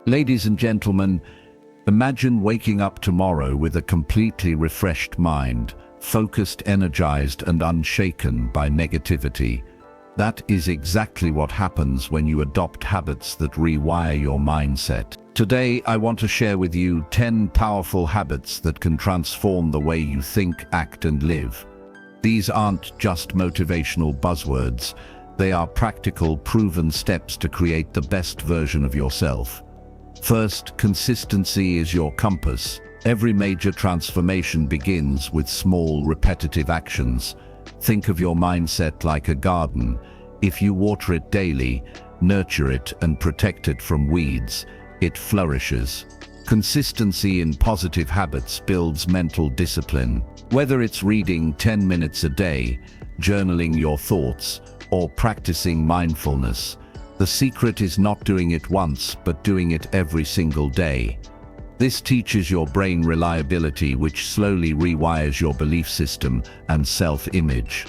Ladies and gentlemen, imagine waking up tomorrow with a completely refreshed mind, focused, energized, and unshaken by negativity. That is exactly what happens when you adopt habits that rewire your mindset. Today, I want to share with you 10 powerful habits that can transform the way you think, act, and live. These aren't just motivational buzzwords. They are practical, proven steps to create the best version of yourself. First, consistency is your compass. Every major transformation begins with small, repetitive actions. Think of your mindset like a garden. If you water it daily, nurture it, and protect it from weeds, it flourishes. Consistency in positive habits builds mental discipline. Whether it's reading 10 minutes a day, journaling your thoughts, or practicing mindfulness, the secret is not doing it once, but doing it every single day. This teaches your brain reliability, which slowly rewires your belief system and self-image.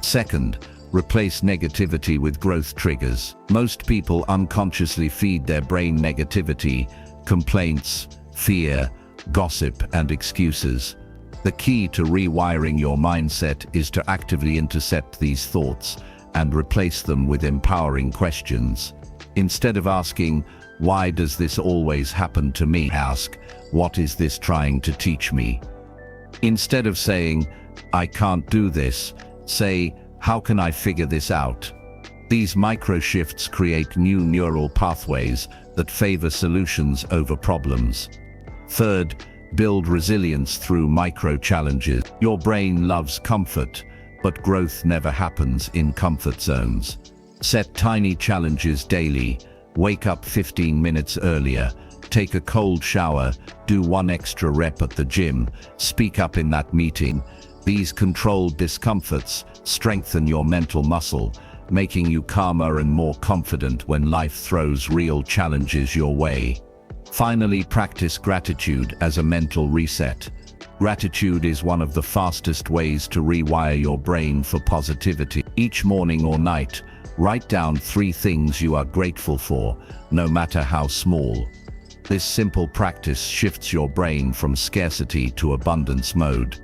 Second, replace negativity with growth triggers. Most people unconsciously feed their brain negativity, complaints, fear, gossip, and excuses. The key to rewiring your mindset is to actively intercept these thoughts and replace them with empowering questions. Instead of asking, "Why does this always happen to me?" ask, "What is this trying to teach me?" Instead of saying, "I can't do this," say, "How can I figure this out?" These micro shifts create new neural pathways that favor solutions over problems. Third, build resilience through micro challenges. Your brain loves comfort, but growth never happens in comfort zones. Set tiny challenges daily. Wake up 15 minutes earlier. Take a cold shower. Do one extra rep at the gym. Speak up in that meeting. These controlled discomforts strengthen your mental muscle, making you calmer and more confident when life throws real challenges your way. Finally, practice gratitude as a mental reset. Gratitude is one of the fastest ways to rewire your brain for positivity. Each morning or night, write down 3 things you are grateful for, no matter how small. This simple practice shifts your brain from scarcity to abundance mode.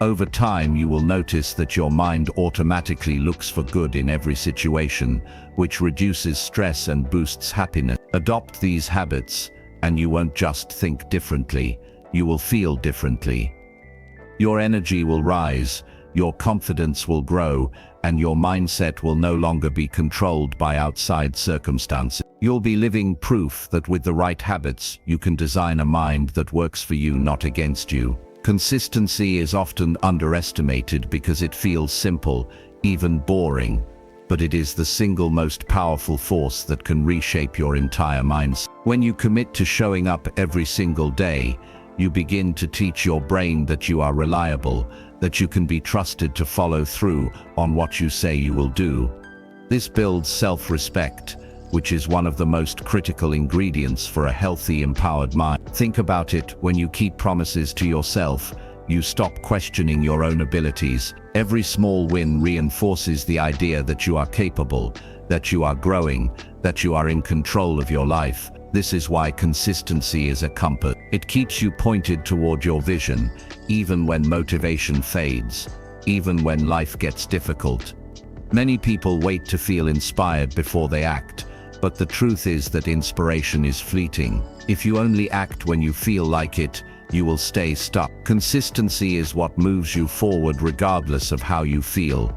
Over time, you will notice that your mind automatically looks for good in every situation, which reduces stress and boosts happiness. Adopt these habits, and you won't just think differently, you will feel differently. Your energy will rise, your confidence will grow, and your mindset will no longer be controlled by outside circumstances. You'll be living proof that with the right habits, you can design a mind that works for you, not against you. Consistency is often underestimated because it feels simple, even boring, but it is the single most powerful force that can reshape your entire mindset. When you commit to showing up every single day, you begin to teach your brain that you are reliable, that you can be trusted to follow through on what you say you will do. This builds self-respect, which is one of the most critical ingredients for a healthy, empowered mind. Think about it: when you keep promises to yourself, you stop questioning your own abilities. Every small win reinforces the idea that you are capable, that you are growing, that you are in control of your life. This is why consistency is a compass. It keeps you pointed toward your vision, even when motivation fades, even when life gets difficult. Many people wait to feel inspired before they act, but the truth is that inspiration is fleeting. If you only act when you feel like it, you will stay stuck. Consistency is what moves you forward regardless of how you feel.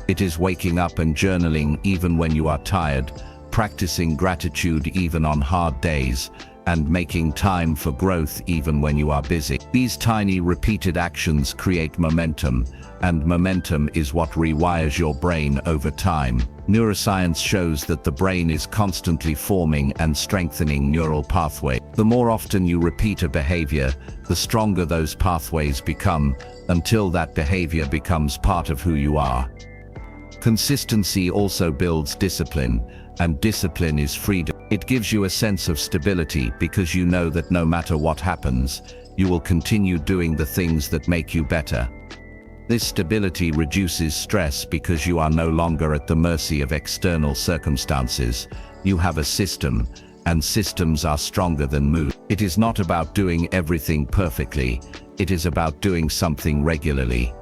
It is waking up and journaling even when you are tired, practicing gratitude even on hard days, and making time for growth even when you are busy. These tiny repeated actions create momentum, and momentum is what rewires your brain over time. Neuroscience shows that the brain is constantly forming and strengthening neural pathways. The more often you repeat a behavior, the stronger those pathways become, until that behavior becomes part of who you are. Consistency also builds discipline, and discipline is freedom. It gives you a sense of stability because you know that no matter what happens, you will continue doing the things that make you better. This stability reduces stress because you are no longer at the mercy of external circumstances. You have a system, and systems are stronger than mood. It is not about doing everything perfectly. It is about doing something regularly.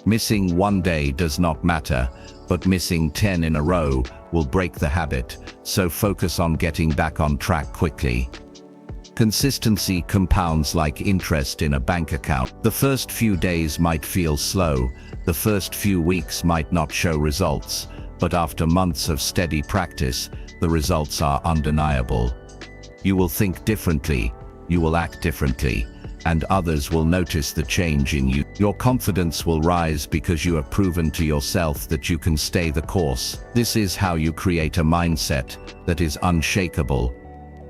Missing one day does not matter, but missing 10 in a row will break the habit, so focus on getting back on track quickly. Consistency compounds like interest in a bank account. The first few days might feel slow, the first few weeks might not show results, but after months of steady practice, the results are undeniable. You will think differently, you will act differently, and others will notice the change in you. Your confidence will rise because you have proven to yourself that you can stay the course. This is how you create a mindset that is unshakable.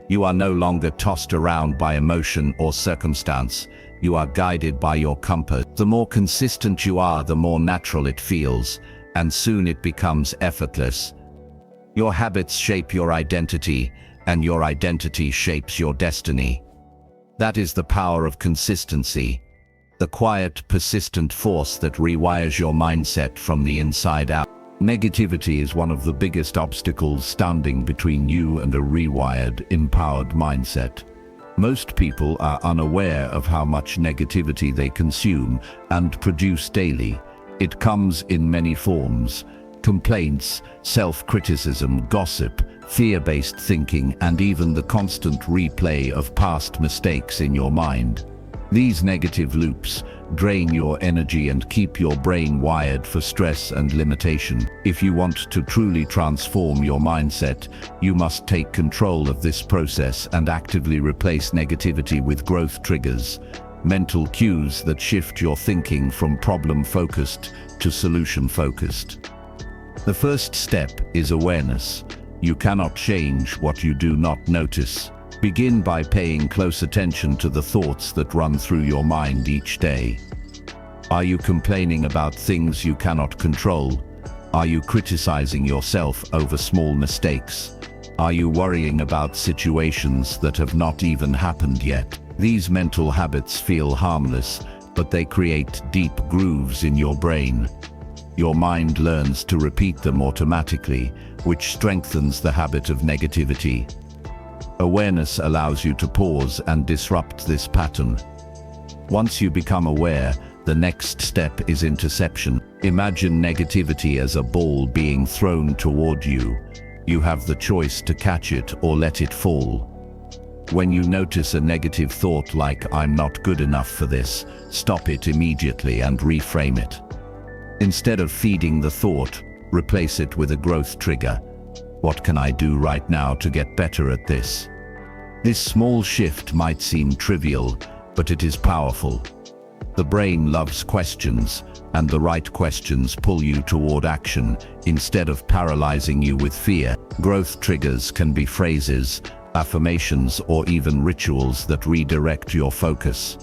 You are no longer tossed around by emotion or circumstance. You are guided by your compass. The more consistent you are, the more natural it feels, and soon it becomes effortless. Your habits shape your identity, and your identity shapes your destiny. That is the power of consistency, the quiet, persistent force that rewires your mindset from the inside out. Negativity is one of the biggest obstacles standing between you and a rewired, empowered mindset. Most people are unaware of how much negativity they consume and produce daily. It comes in many forms: complaints, self-criticism, gossip, fear-based thinking, and even the constant replay of past mistakes in your mind. These negative loops drain your energy and keep your brain wired for stress and limitation. If you want to truly transform your mindset, you must take control of this process and actively replace negativity with growth triggers, mental cues that shift your thinking from problem-focused to solution-focused. The first step is awareness. You cannot change what you do not notice. Begin by paying close attention to the thoughts that run through your mind each day. Are you complaining about things you cannot control? Are you criticizing yourself over small mistakes? Are you worrying about situations that have not even happened yet? These mental habits feel harmless, but they create deep grooves in your brain. Your mind learns to repeat them automatically, which strengthens the habit of negativity. Awareness allows you to pause and disrupt this pattern. Once you become aware, the next step is interception. Imagine negativity as a ball being thrown toward you. You have the choice to catch it or let it fall. When you notice a negative thought like "I'm not good enough for this," stop it immediately and reframe it. Instead of feeding the thought, replace it with a growth trigger. What can I do right now to get better at this? This small shift might seem trivial, but it is powerful. The brain loves questions, and the right questions pull you toward action instead of paralyzing you with fear. Growth triggers can be phrases, affirmations, or even rituals that redirect your focus.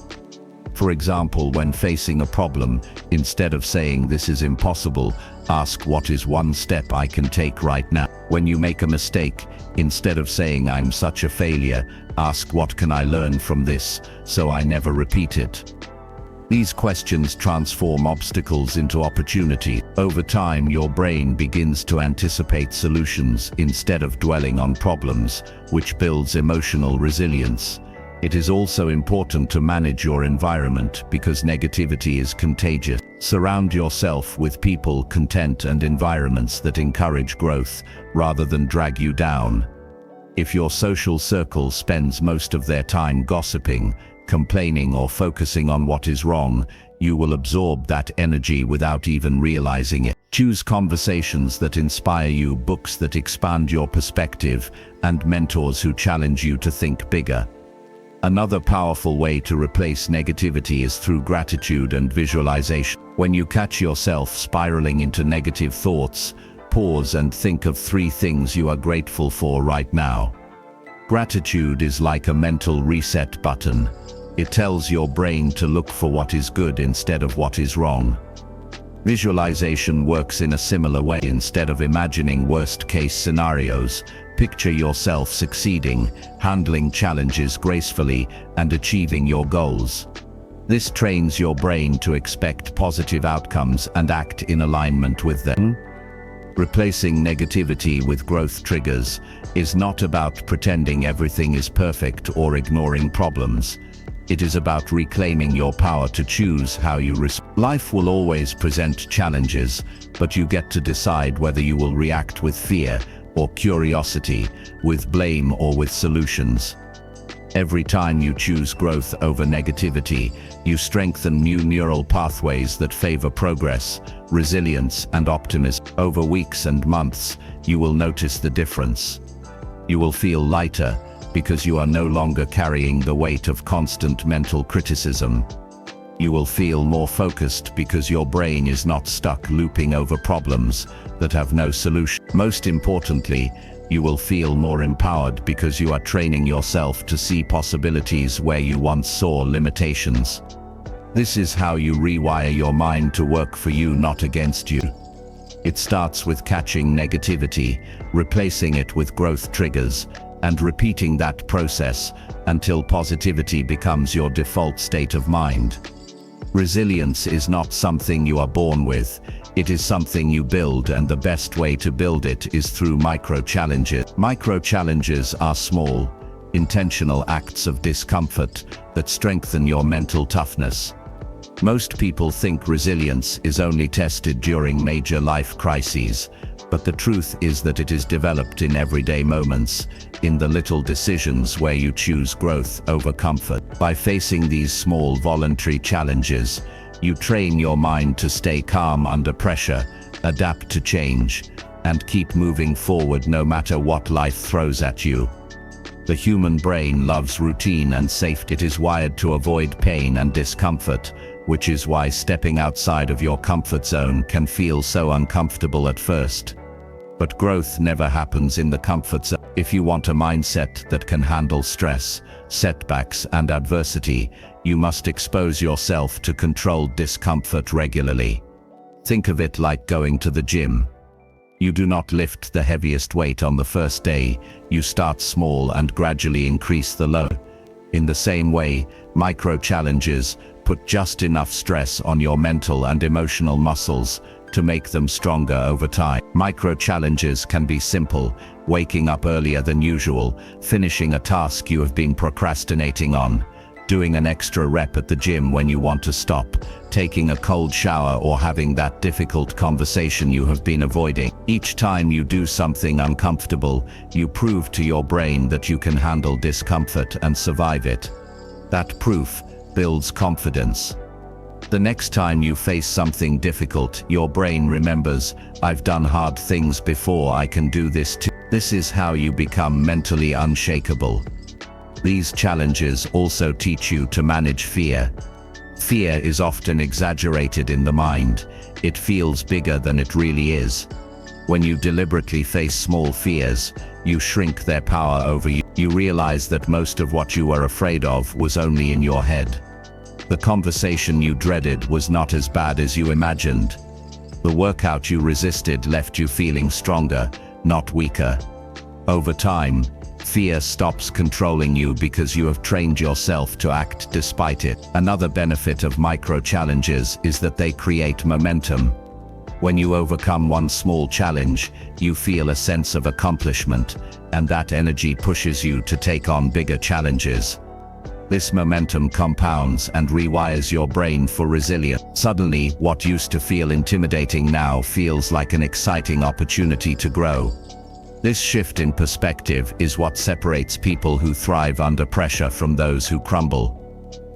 For example, when facing a problem, instead of saying "this is impossible," ask "what is one step I can take right now?" When you make a mistake, instead of saying "I'm such a failure," ask "what can I learn from this so I never repeat it?" These questions transform obstacles into opportunity. Over time, your brain begins to anticipate solutions instead of dwelling on problems, which builds emotional resilience. It is also important to manage your environment because negativity is contagious. Surround yourself with people, content, and environments that encourage growth rather than drag you down. If your social circle spends most of their time gossiping, complaining, or focusing on what is wrong, you will absorb that energy without even realizing it. Choose conversations that inspire you, books that expand your perspective, and mentors who challenge you to think bigger. Another powerful way to replace negativity is through gratitude and visualization. When you catch yourself spiraling into negative thoughts, pause and think of 3 things you are grateful for right now. Gratitude is like a mental reset button. It tells your brain to look for what is good instead of what is wrong. Visualization works in a similar way. Instead of imagining worst-case scenarios, picture yourself succeeding, handling challenges gracefully, and achieving your goals. This trains your brain to expect positive outcomes and act in alignment with them. Replacing negativity with growth triggers is not about pretending everything is perfect or ignoring problems. It is about reclaiming your power to choose how you respond. Life will always present challenges, but you get to decide whether you will react with fear or curiosity, with blame or with solutions. Every time you choose growth over negativity, you strengthen new neural pathways that favor progress, resilience, and optimism. Over weeks and months, you will notice the difference. You will feel lighter because you are no longer carrying the weight of constant mental criticism. You will feel more focused because your brain is not stuck looping over problems that have no solution. Most importantly, you will feel more empowered because you are training yourself to see possibilities where you once saw limitations. This is how you rewire your mind to work for you, not against you. It starts with catching negativity, replacing it with growth triggers, and repeating that process until positivity becomes your default state of mind. Resilience is not something you are born with. It is something you build, and the best way to build it is through micro-challenges. Micro-challenges are small, intentional acts of discomfort that strengthen your mental toughness. Most people think resilience is only tested during major life crises, but the truth is that it is developed in everyday moments, in the little decisions where you choose growth over comfort. By facing these small voluntary challenges, you train your mind to stay calm under pressure, adapt to change, and keep moving forward no matter what life throws at you. The human brain loves routine and safety. It is wired to avoid pain and discomfort, which is why stepping outside of your comfort zone can feel so uncomfortable at first. But growth never happens in the comfort zone. If you want a mindset that can handle stress, setbacks, and adversity, you must expose yourself to controlled discomfort regularly. Think of it like going to the gym. You do not lift the heaviest weight on the first day. You start small and gradually increase the load. In the same way, micro-challenges put just enough stress on your mental and emotional muscles to make them stronger over time. Micro-challenges can be simple: waking up earlier than usual, finishing a task you have been procrastinating on, doing an extra rep at the gym when you want to stop, taking a cold shower, or having that difficult conversation you have been avoiding. Each time you do something uncomfortable, you prove to your brain that you can handle discomfort and survive it. That proof builds confidence. The next time you face something difficult, your brain remembers, "I've done hard things before, I can do this too." This is how you become mentally unshakable. These challenges also teach you to manage fear. Fear is often exaggerated in the mind. It feels bigger than it really is. When you deliberately face small fears, you shrink their power over you. You realize that most of what you were afraid of was only in your head. The conversation you dreaded was not as bad as you imagined. The workout you resisted left you feeling stronger, not weaker. Over time, fear stops controlling you because you have trained yourself to act despite it. Another benefit of micro-challenges is that they create momentum. When you overcome one small challenge, you feel a sense of accomplishment, and that energy pushes you to take on bigger challenges. This momentum compounds and rewires your brain for resilience. Suddenly, what used to feel intimidating now feels like an exciting opportunity to grow. This shift in perspective is what separates people who thrive under pressure from those who crumble.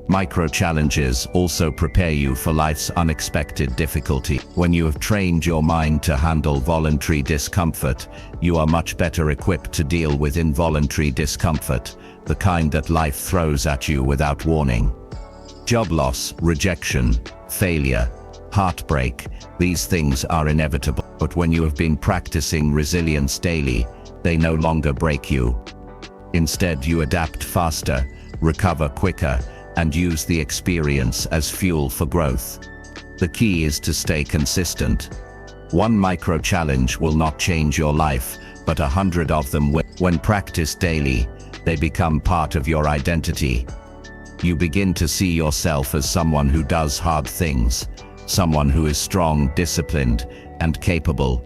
Micro-challenges also prepare you for life's unexpected difficulty. When you have trained your mind to handle voluntary discomfort, you are much better equipped to deal with involuntary discomfort, the kind that life throws at you without warning. Job loss, rejection, failure, heartbreak, these things are inevitable. But when you have been practicing resilience daily, they no longer break you. Instead, you adapt faster, recover quicker, and use the experience as fuel for growth. The key is to stay consistent. One micro-challenge will not change your life, but 100 of them will. When practiced daily, they become part of your identity. You begin to see yourself as someone who does hard things, someone who is strong, disciplined, and capable.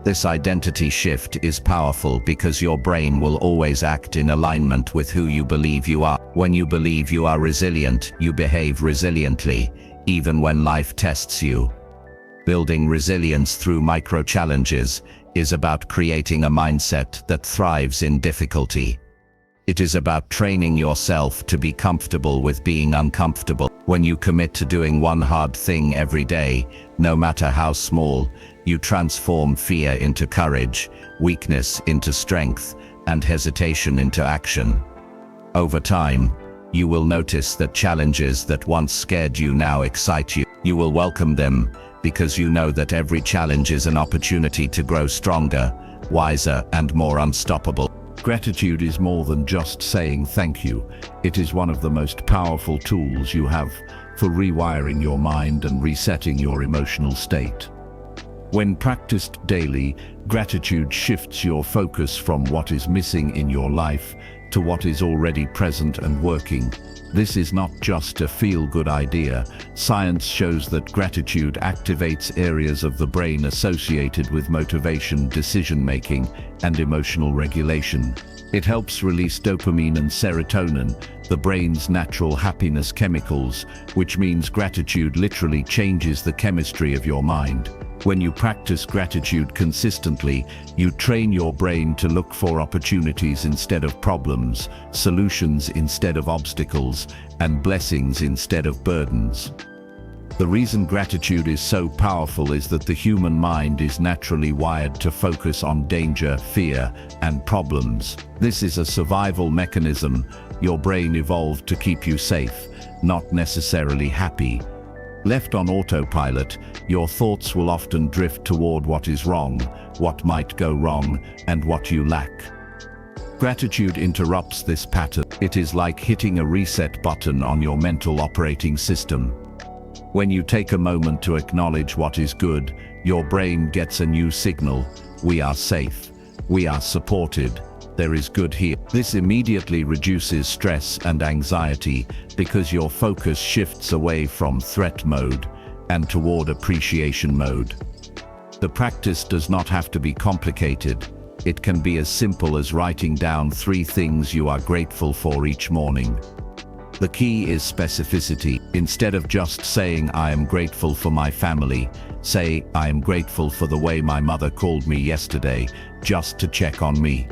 This identity shift is powerful because your brain will always act in alignment with who you believe you are. When you believe you are resilient, you behave resiliently, even when life tests you. Building resilience through micro-challenges is about creating a mindset that thrives in difficulty. It is about training yourself to be comfortable with being uncomfortable. When you commit to doing one hard thing every day, no matter how small, you transform fear into courage, weakness into strength, and hesitation into action. Over time, you will notice that challenges that once scared you now excite you. You will welcome them because you know that every challenge is an opportunity to grow stronger, wiser, and more unstoppable. Gratitude is more than just saying thank you. It is one of the most powerful tools you have for rewiring your mind and resetting your emotional state. When practiced daily, gratitude shifts your focus from what is missing in your life to what is already present and working. This is not just a feel-good idea. Science shows that gratitude activates areas of the brain associated with motivation, decision-making, and emotional regulation. It helps release dopamine and serotonin, the brain's natural happiness chemicals, which means gratitude literally changes the chemistry of your mind. When you practice gratitude consistently, you train your brain to look for opportunities instead of problems, solutions instead of obstacles, and blessings instead of burdens. The reason gratitude is so powerful is that the human mind is naturally wired to focus on danger, fear, and problems. This is a survival mechanism. Your brain evolved to keep you safe, not necessarily happy. Left on autopilot, your thoughts will often drift toward what is wrong, what might go wrong, and what you lack. Gratitude interrupts this pattern. It is like hitting a reset button on your mental operating system. When you take a moment to acknowledge what is good, your brain gets a new signal. We are safe. We are supported. There is good here. This immediately reduces stress and anxiety because your focus shifts away from threat mode and toward appreciation mode. The practice does not have to be complicated. It can be as simple as writing down 3 things you are grateful for each morning. The key is specificity. Instead of just saying, "I am grateful for my family," say, "I am grateful for the way my mother called me yesterday, just to check on me."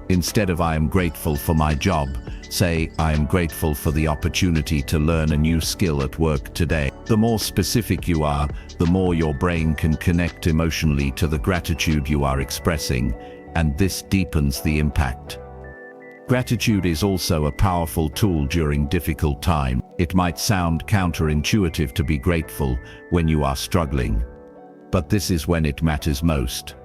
Instead of "I am grateful for my job," say, "I am grateful for the opportunity to learn a new skill at work today." The more specific you are, the more your brain can connect emotionally to the gratitude you are expressing, and this deepens the impact. Gratitude is also a powerful tool during difficult times. It might sound counterintuitive to be grateful when you are struggling, but this is when it matters most.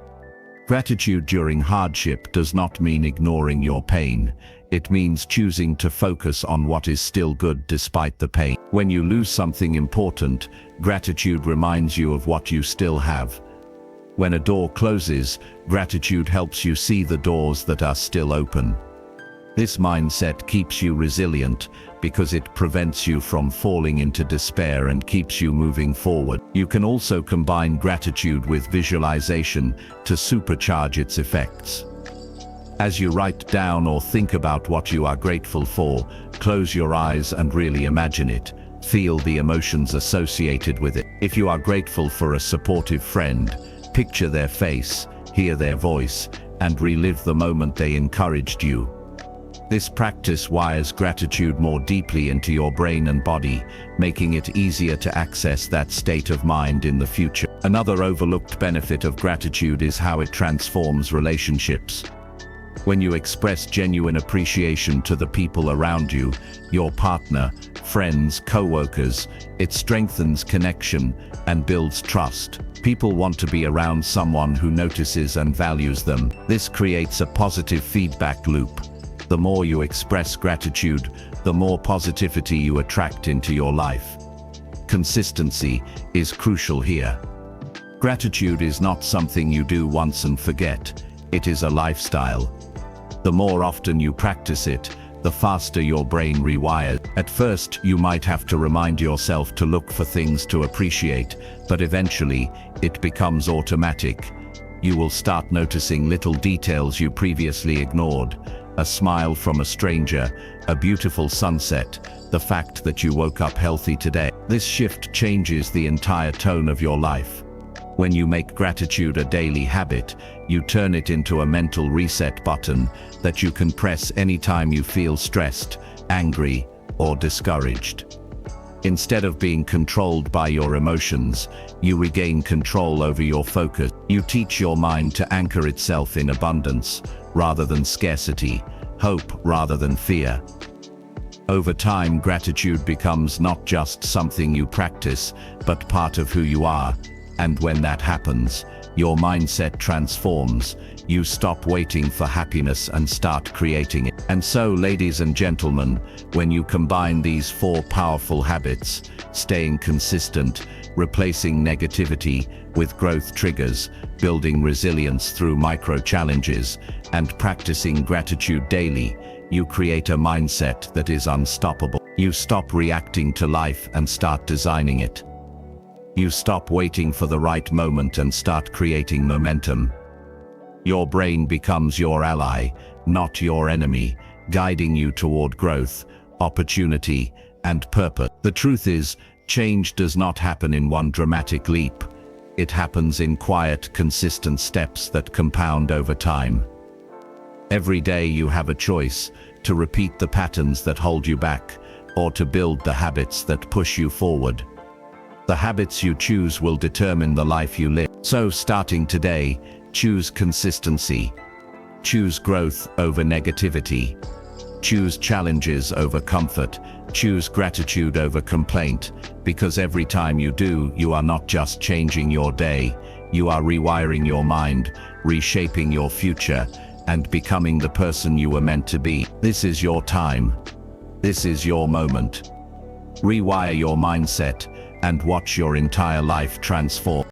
Gratitude during hardship does not mean ignoring your pain. It means choosing to focus on what is still good despite the pain. When you lose something important, gratitude reminds you of what you still have. When a door closes, gratitude helps you see the doors that are still open. This mindset keeps you resilient because it prevents you from falling into despair and keeps you moving forward. You can also combine gratitude with visualization to supercharge its effects. As you write down or think about what you are grateful for, close your eyes and really imagine it. Feel the emotions associated with it. If you are grateful for a supportive friend, picture their face, hear their voice, and relive the moment they encouraged you. This practice wires gratitude more deeply into your brain and body, making it easier to access that state of mind in the future. Another overlooked benefit of gratitude is how it transforms relationships. When you express genuine appreciation to the people around you, your partner, friends, co-workers, it strengthens connection and builds trust. People want to be around someone who notices and values them. This creates a positive feedback loop. The more you express gratitude, the more positivity you attract into your life. Consistency is crucial here. Gratitude is not something you do once and forget. It is a lifestyle. The more often you practice it, the faster your brain rewires. At first, you might have to remind yourself to look for things to appreciate, but eventually, it becomes automatic. You will start noticing little details you previously ignored. A smile from a stranger, a beautiful sunset, the fact that you woke up healthy today. This shift changes the entire tone of your life. When you make gratitude a daily habit, you turn it into a mental reset button that you can press anytime you feel stressed, angry, or discouraged. Instead of being controlled by your emotions, you regain control over your focus. You teach your mind to anchor itself in abundance rather than scarcity, hope rather than fear. Over time, gratitude becomes not just something you practice, but part of who you are. And when that happens, your mindset transforms. You stop waiting for happiness and start creating it. And so, ladies and gentlemen, when you combine these 4 powerful habits, staying consistent, replacing negativity with growth triggers, building resilience through micro-challenges, and practicing gratitude daily, you create a mindset that is unstoppable. You stop reacting to life and start designing it. You stop waiting for the right moment and start creating momentum. Your brain becomes your ally, not your enemy, guiding you toward growth, opportunity, and purpose. The truth is, change does not happen in one dramatic leap. It happens in quiet, consistent steps that compound over time. Every day you have a choice to repeat the patterns that hold you back, or to build the habits that push you forward. The habits you choose will determine the life you live. So, starting today, choose consistency. Choose growth over negativity. Choose challenges over comfort. Choose gratitude over complaint. Because every time you do, you are not just changing your day, you are rewiring your mind, reshaping your future, and becoming the person you were meant to be. This is your time. This is your moment. Rewire your mindset and watch your entire life transform.